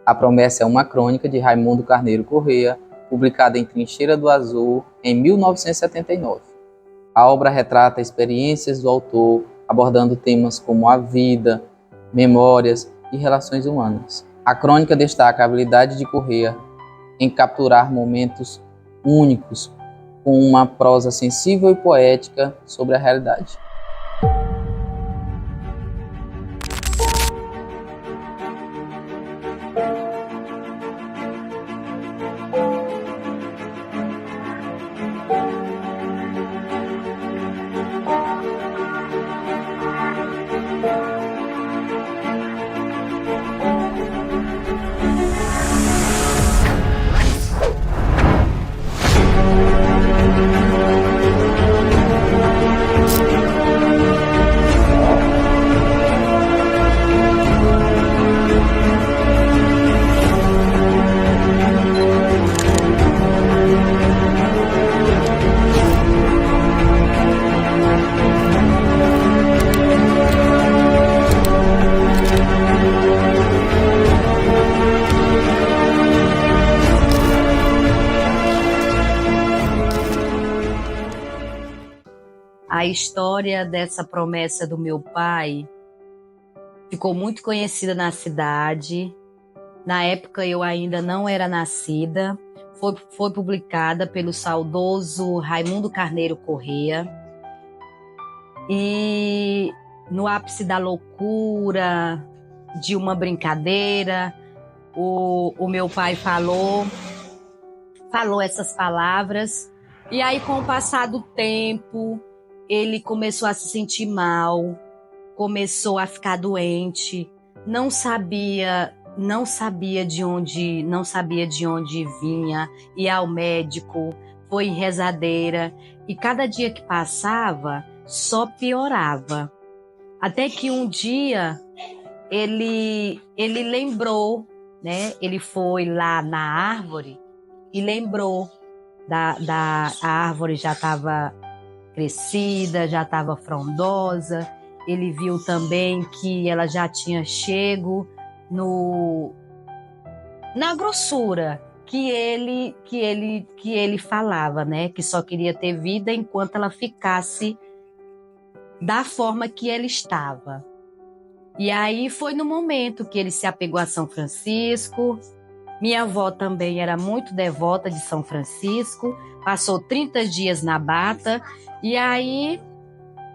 A Promessa é uma crônica de Raimundo Carneiro Corrêa, publicada em Trincheira do Azul, em 1979. A obra retrata experiências do autor, abordando temas como a vida, memórias e relações humanas. A crônica destaca a habilidade de Corrêa em capturar momentos únicos, com uma prosa sensível e poética sobre a realidade. A história dessa promessa do meu pai ficou muito conhecida na cidade. Na época eu ainda não era nascida. Foi publicada pelo saudoso Raimundo Carneiro Corrêa. E no ápice da loucura, de uma brincadeira, o meu pai falou essas palavras. E aí, com o passar do tempo, ele começou a se sentir mal, começou a ficar doente, não sabia de onde vinha, ia ao médico, foi em rezadeira, e cada dia que passava só piorava. Até que um dia ele lembrou, né? Ele foi lá na árvore e lembrou a árvore já estava crescida, já estava frondosa. Ele viu também que ela já tinha chego na grossura que ele falava, né? Que só queria ter vida enquanto ela ficasse da forma que ela estava. E aí foi no momento que ele se apegou a São Francisco. Minha avó também era muito devota de São Francisco, passou 30 dias na bata, e aí,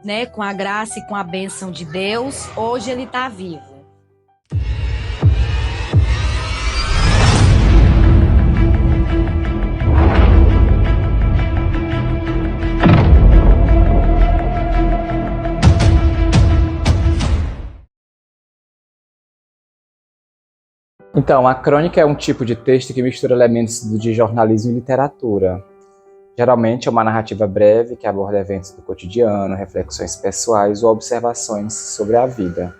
né, com a graça e com a bênção de Deus, hoje ele está vivo. Então, a crônica é um tipo de texto que mistura elementos de jornalismo e literatura. Geralmente é uma narrativa breve que aborda eventos do cotidiano, reflexões pessoais ou observações sobre a vida.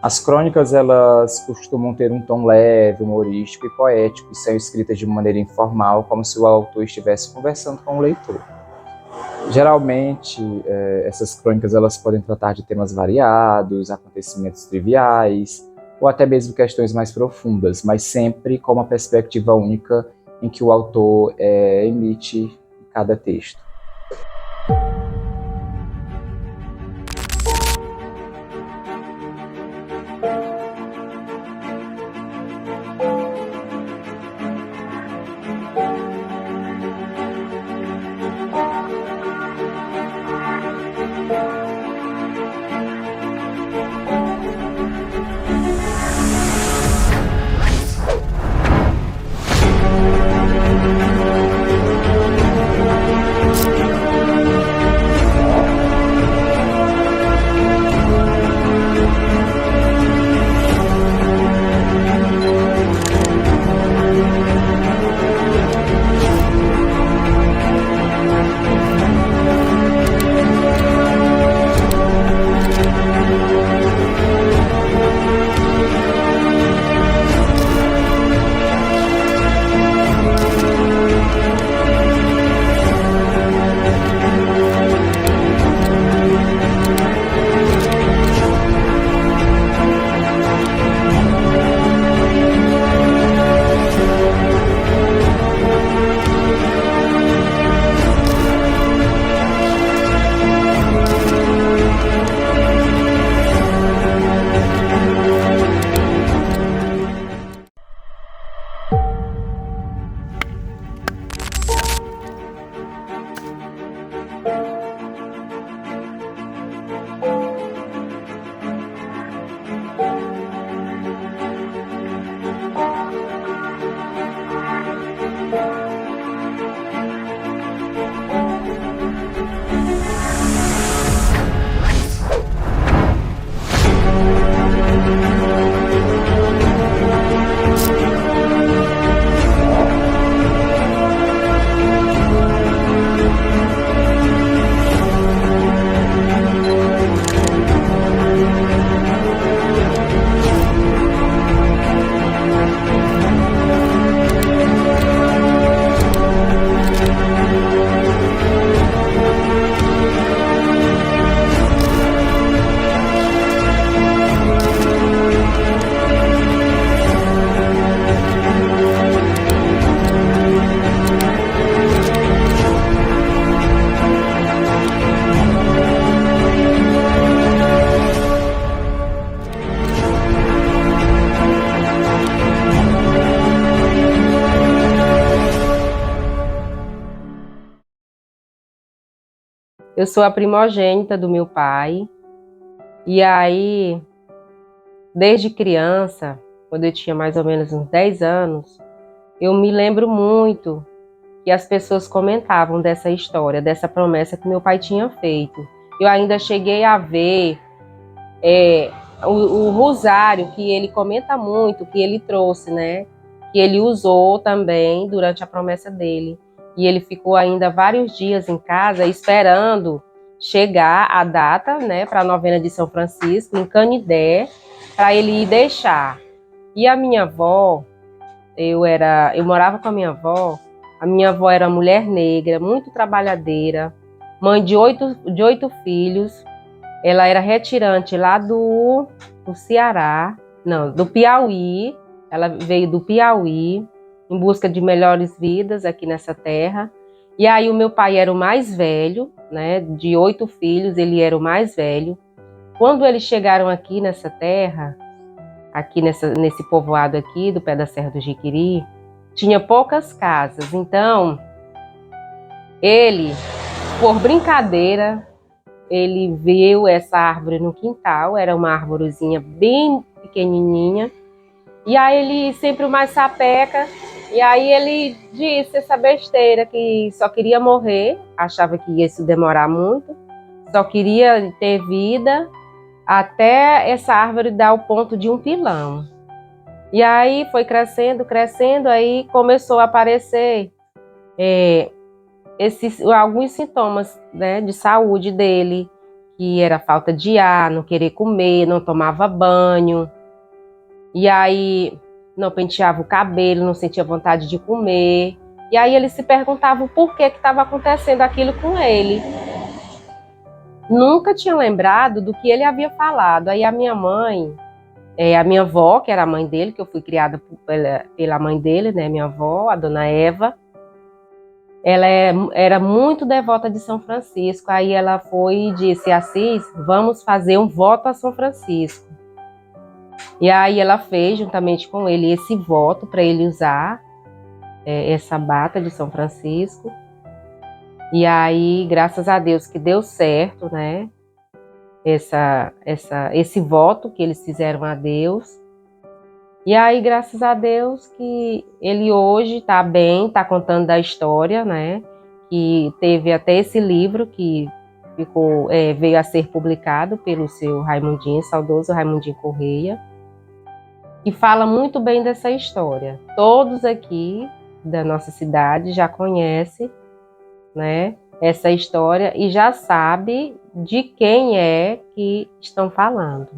As crônicas, elas costumam ter um tom leve, humorístico e poético, e são escritas de maneira informal, como se o autor estivesse conversando com o leitor. Geralmente, essas crônicas elas podem tratar de temas variados, acontecimentos triviais, ou até mesmo questões mais profundas, mas sempre com uma perspectiva única em que o autor emite em cada texto. Eu sou a primogênita do meu pai. E aí, desde criança, quando eu tinha mais ou menos uns 10 anos, eu me lembro muito que as pessoas comentavam dessa história, dessa promessa que meu pai tinha feito. Eu ainda cheguei a ver o rosário, que ele comenta muito, que ele trouxe, né? Que ele usou também durante a promessa dele. E ele ficou ainda vários dias em casa esperando chegar a data, né, para a novena de São Francisco, em Canidé, para ele ir deixar. E a minha avó, eu morava com a minha avó era mulher negra, muito trabalhadeira, mãe de oito filhos. Ela era retirante lá do Ceará, não, do Piauí. Ela veio do Piauí em busca de melhores vidas aqui nessa terra. E aí o meu pai era o mais velho, né? De 8 filhos, ele era o mais velho. Quando eles chegaram aqui nessa terra, aqui nesse povoado aqui do pé da Serra do Jiquiri, tinha poucas casas. Então, ele, por brincadeira, ele viu essa árvore no quintal, era uma árvorezinha bem pequenininha. E aí ele, sempre o mais sapeca, e aí ele disse essa besteira, que só queria morrer, achava que ia isso demorar muito, só queria ter vida até essa árvore dar o ponto de um pilão. E aí foi crescendo, crescendo, aí começou a aparecer alguns sintomas, né, de saúde dele, que era falta de ar, não querer comer, não tomava banho. E aí não penteava o cabelo, não sentia vontade de comer. E aí ele se perguntava o porquê que estava acontecendo aquilo com ele. Nunca tinha lembrado do que ele havia falado. Aí a minha mãe, a minha avó, que era a mãe dele, que eu fui criada pela mãe dele, né, minha avó, a dona Eva, ela era muito devota de São Francisco. Aí ela foi e disse: Assis, vamos fazer um voto a São Francisco. E aí ela fez, juntamente com ele, esse voto para ele usar essa bata de São Francisco. E aí, graças a Deus que deu certo, né? Esse voto que eles fizeram a Deus. E aí, graças a Deus que ele hoje está bem, está contando da história, né? Que teve até esse livro que veio a ser publicado pelo seu Raimundinho, saudoso Raimundinho Correia, que fala muito bem dessa história. Todos aqui da nossa cidade já conhecem, né, essa história e já sabe de quem é que estão falando.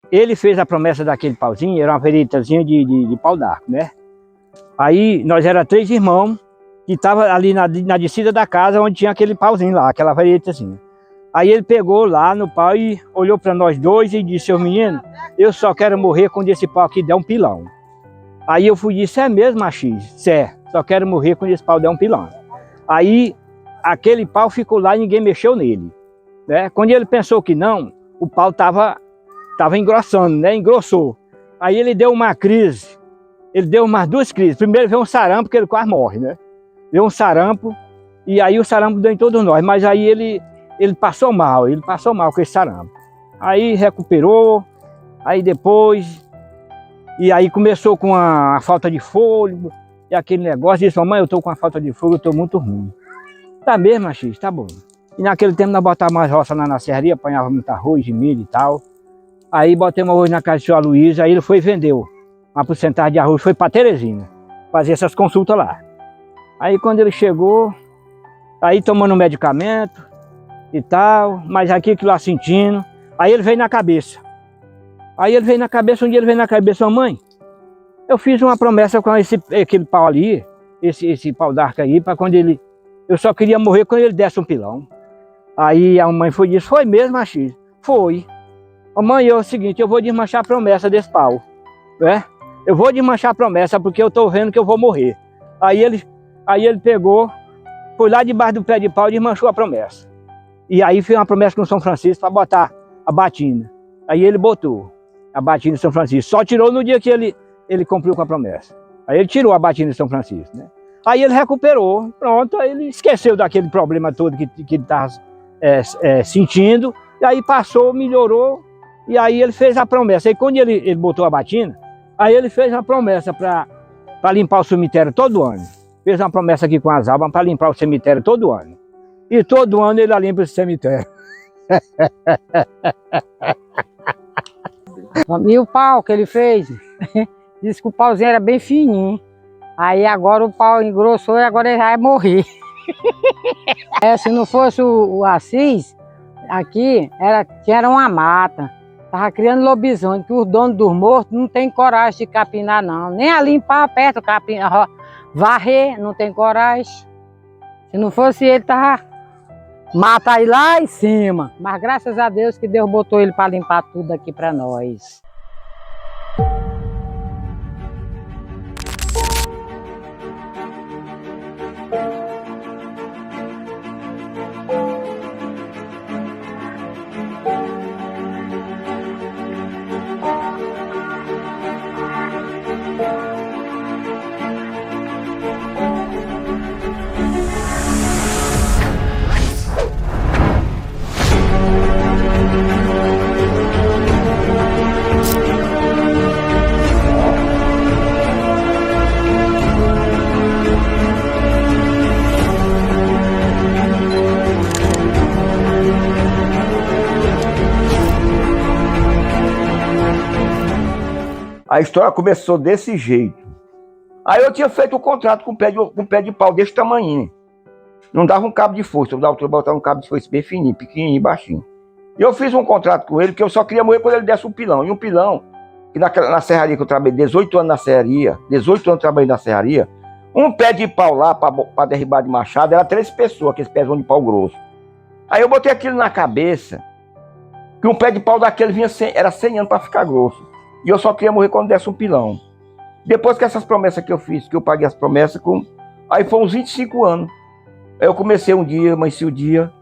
Ele fez a promessa daquele pauzinho, era uma veritazinha de pau d'arco, né? Aí nós era 3 irmãos que estavam ali na descida da casa onde tinha aquele pauzinho lá, aquela veritazinha. Aí ele pegou lá no pau e olhou para nós dois e disse: "Seu menino, eu só quero morrer quando esse pau aqui der um pilão." Aí eu fui e disse: "É mesmo, Axis? Só quero morrer quando esse pau der um pilão." Aí aquele pau ficou lá e ninguém mexeu nele, né? Quando ele pensou que não, o pau estava engrossando, né? Engrossou. Aí ele deu uma crise. ele deu umas 2 crises. Primeiro veio um sarampo, que ele quase morre, né? Deu um sarampo, e aí o sarampo deu em todos nós. Mas aí ele passou mal com esse sarampo. Aí recuperou, aí depois... E aí começou com a falta de fôlego, e aquele negócio, disse, mamãe, eu tô com a falta de fôlego, eu tô muito ruim. Tá mesmo, machista, tá bom. E naquele tempo nós botávamos mais roça na serraria, apanhava muito arroz de milho e tal. Aí botamos arroz na casa do senhor Luiz, aí ele foi e vendeu uma porcentagem de arroz, foi para Teresina, fazer essas consultas lá. Aí quando ele chegou, aí tomando medicamento e tal, mas aqui que lá sentindo, aí ele veio na cabeça. Aí ele veio na cabeça, um dia ele veio na cabeça, mamãe, eu fiz uma promessa com aquele pau ali, esse pau d'arco aí, para quando ele... Eu só queria morrer quando ele desse um pilão. Aí a mãe foi e disse, foi mesmo, machista? Foi. Mãe, é o seguinte, eu vou desmanchar a promessa desse pau, né? Eu vou desmanchar a promessa porque eu tô vendo que eu vou morrer. Aí ele pegou, foi lá debaixo do pé de pau e desmanchou a promessa. E aí fez uma promessa com São Francisco para botar a batina. Aí ele botou a batina de São Francisco. Só tirou no dia que ele cumpriu com a promessa. Aí ele tirou a batina de São Francisco, né? Aí ele recuperou, pronto, aí ele esqueceu daquele problema todo que ele estava sentindo. E aí passou, melhorou, e aí ele fez a promessa. Aí quando ele botou a batina, aí ele fez uma promessa para limpar o cemitério todo ano. Fez uma promessa aqui com as almas para limpar o cemitério todo ano. E todo ano ele limpa esse cemitério. E o pau que ele fez, disse que o pauzinho era bem fininho. Aí agora o pau engrossou e agora ele vai morrer. Se não fosse o Assis, aqui era uma mata. Tava criando lobisomem, que os donos dos mortos não tem coragem de capinar não. Nem a limpar perto, capinar, varrer, não tem coragem. Se não fosse ele, tava mata aí lá em cima. Mas graças a Deus que Deus botou ele para limpar tudo aqui para nós. A história começou desse jeito. Aí eu tinha feito um contrato com um pé de pau desse tamanho. Não dava um cabo de força, eu botava um cabo de força bem fininho, pequenininho, baixinho. E eu fiz um contrato com ele, que eu só queria morrer quando ele desse um pilão. E um pilão, que na serraria que eu trabalhei, 18 anos na serraria, 18 anos trabalhei na serraria, um pé de pau lá, para derribar de machado, era 3 pessoas, aqueles pés de pau grosso. Aí eu botei aquilo na cabeça, que um pé de pau daquele era 100 anos para ficar grosso. E eu só queria morrer quando desse um pilão. Depois que essas promessas que eu fiz, que eu paguei as promessas, aí foi uns 25 anos. Aí eu comecei um dia, amanheci o dia.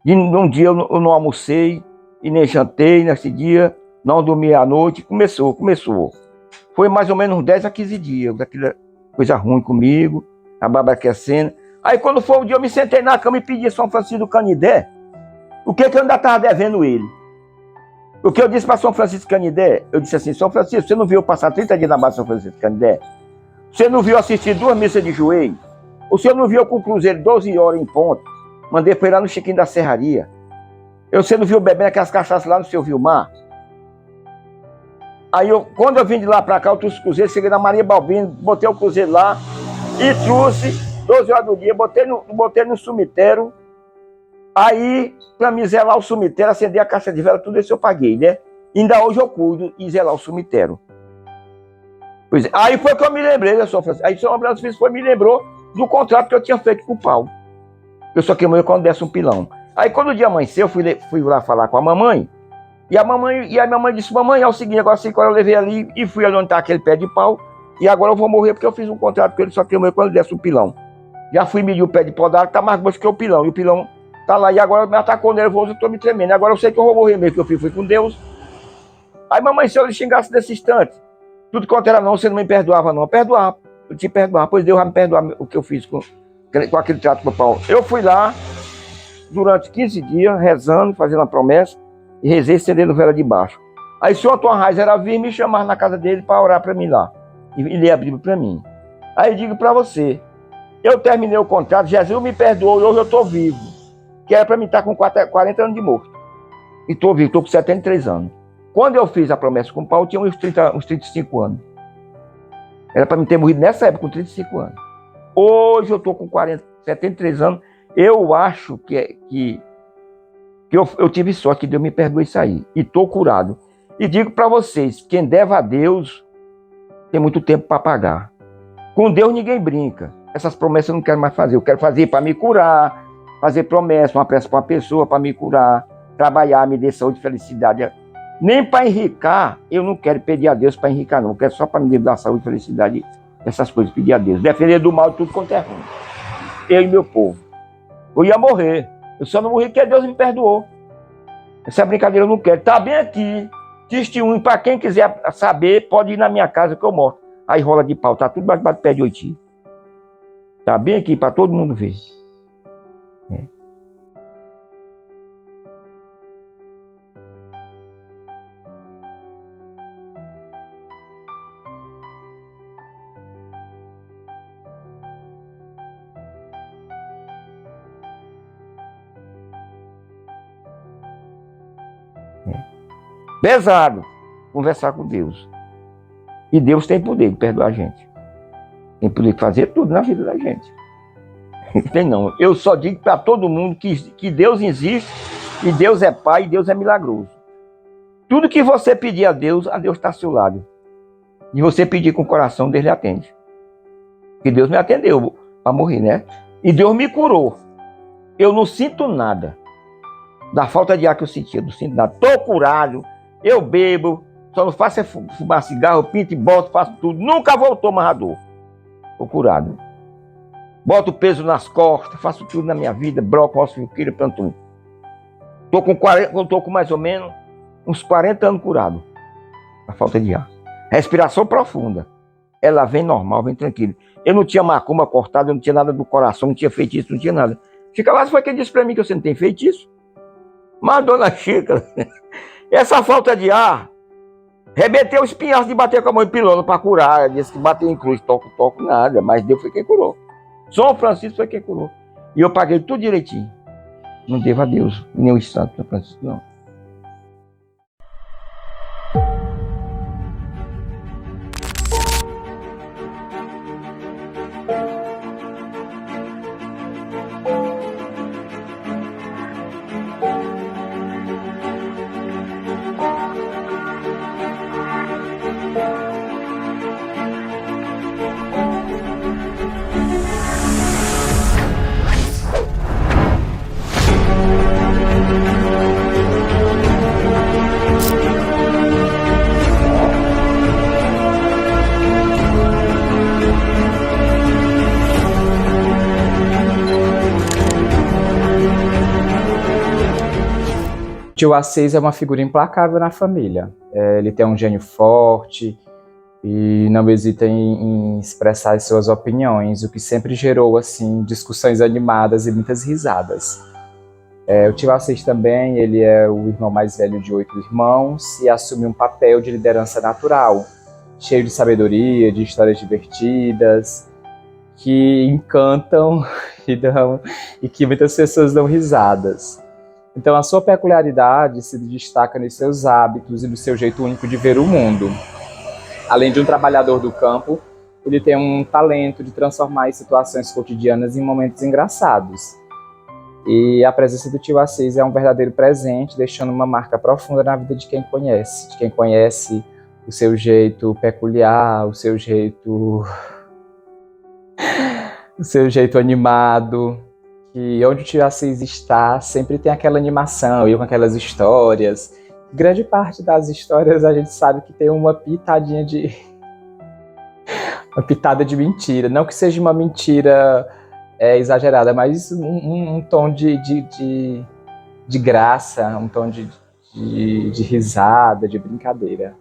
E um dia eu não almocei, e nem jantei nesse dia, não dormi à noite. Começou. Foi mais ou menos uns 10 a 15 dias, daquela coisa ruim comigo, a barba aquecendo. Aí quando foi um dia eu me sentei na cama e pedi a São Francisco do Canidé, o que eu ainda estava devendo ele. O que eu disse para São Francisco do Canidé, eu disse assim, São Francisco, você não viu eu passar 30 dias na base de São Francisco do Canidé? Você não viu eu assistir 2 missas de joelho? O senhor não viu eu com o cruzeiro 12 horas em ponto? Mandei para ir lá no Chiquinho da Serraria. Você não viu eu bebendo aquelas cachaças lá no seu Vilmar? Aí quando eu vim de lá para cá, eu trouxe o cruzeiro, cheguei na Maria Balbino, botei o cruzeiro lá e trouxe 12 horas do dia, botei no cemitério. Aí, para me zelar o cemitério, acender a caixa de vela, tudo isso eu paguei, né? Ainda hoje eu cuido e zelar o cemitério. Pois é. Aí foi que eu me lembrei, né, São Francisco? Aí São Francisco me lembrou do contrato que eu tinha feito com o pau. Eu só queria morrer quando desse um pilão. Aí quando o dia amanheceu, eu fui lá falar com a mamãe. E a minha mãe disse, mamãe, é o seguinte, agora 5 horas eu levei ali e fui ali onde está aquele pé de pau. E agora eu vou morrer porque eu fiz um contrato com ele, só queria morrer quando desse um pilão. Já fui medir o pé de pau da água, tá mais grosso que o pilão. E o pilão tá lá, e agora me atacou nervoso, eu tô me tremendo. Agora eu sei que eu vou morrer mesmo, que eu fui com Deus. Aí mamãe, se eu lhe xingasse nesse instante, Tudo quanto era não, você não me perdoava não. Eu perdoava, eu te perdoava, pois Deus vai me perdoar o que eu fiz com aquele trato com o Paulo. Eu fui lá, durante 15 dias, rezando, fazendo a promessa, e rezei estendendo vela de baixo. Aí o senhor Antônio Reis era vir me chamar na casa dele para orar para mim lá, e ler a Bíblia para mim. Aí eu digo para você, eu terminei o contrato, Jesus me perdoou e hoje eu estou vivo, que era para mim estar com 40 anos de morto. E estou vivo, estou com 73 anos. Quando eu fiz a promessa com o Paulo, eu tinha uns 35 anos. Era para mim ter morrido nessa época, com 35 anos. Hoje eu estou com 73 anos. Eu acho que eu tive sorte, que Deus me perdoe isso aí. E estou curado. E digo para vocês, quem deve a Deus, tem muito tempo para pagar. Com Deus ninguém brinca. Essas promessas eu não quero mais fazer. Eu quero fazer para me curar, fazer promessa, uma pressa para uma pessoa para me curar, trabalhar, me dar saúde e felicidade. Nem para enricar, eu não quero pedir a Deus para enricar, não. Eu quero só para me dar saúde, felicidade, essas coisas, pedir a Deus. Defender do mal tudo quanto é ruim. Eu e meu povo. Eu ia morrer. Eu só não morri porque Deus me perdoou. Essa brincadeira eu não quero. Tá bem aqui. Testemunho, para quem quiser saber, pode ir na minha casa que eu mostro. Aí rola de pau, tá tudo baixo do pé de oiti. Tá bem aqui para todo mundo ver. Pesado conversar com Deus. E Deus tem poder de perdoar a gente. Tem poder de fazer tudo na vida da gente. Não tem não. Eu só digo para todo mundo que Deus existe, e Deus é Pai, e Deus é milagroso. Tudo que você pedir a Deus está ao seu lado. E você pedir com o coração, Deus lhe atende. E Deus me atendeu para morrer, né? E Deus me curou. Eu não sinto nada. Da falta de ar que eu sentia, não sinto nada. Estou curado. Eu bebo, só não faço é fumar cigarro, pinto e boto, faço tudo. Nunca voltou mais a dor. Estou curado. Boto peso nas costas, faço tudo na minha vida, broco, roço, filho, planto. Estou com mais ou menos uns 40 anos curado. A falta de ar. Respiração profunda. Ela vem normal, vem tranquila. Eu não tinha macumba cortada, eu não tinha nada do coração, não tinha feitiço, não tinha nada. Fica lá, foi quem disse para mim que você não tem feitiço. Mas, dona Chica, essa falta de ar, rebentei os espinhaços de bater com a mão em pilona para curar. Ela disse que bateu em cruz, toco, nada. Mas Deus foi quem curou. São Francisco foi quem curou. E eu paguei tudo direitinho. Não devo a Deus, nem o santo São Francisco, não. Tio Assis é uma figura implacável na família. Ele tem um gênio forte e não hesita em expressar as suas opiniões, o que sempre gerou assim discussões animadas e muitas risadas. O tio Assis também, ele é o irmão mais velho de 8 irmãos e assume um papel de liderança natural, cheio de sabedoria, de histórias divertidas, que encantam e que muitas pessoas dão risadas. Então, a sua peculiaridade se destaca nos seus hábitos e no seu jeito único de ver o mundo. Além de um trabalhador do campo, ele tem um talento de transformar as situações cotidianas em momentos engraçados. E a presença do tio Assis é um verdadeiro presente, deixando uma marca profunda na vida de quem conhece o seu jeito peculiar, o seu jeito animado. Que onde o tio Assis está, sempre tem aquela animação, eu com aquelas histórias. Grande parte das histórias a gente sabe que tem uma pitada de mentira. Não que seja uma mentira exagerada, mas um tom de graça, um tom de risada, de brincadeira.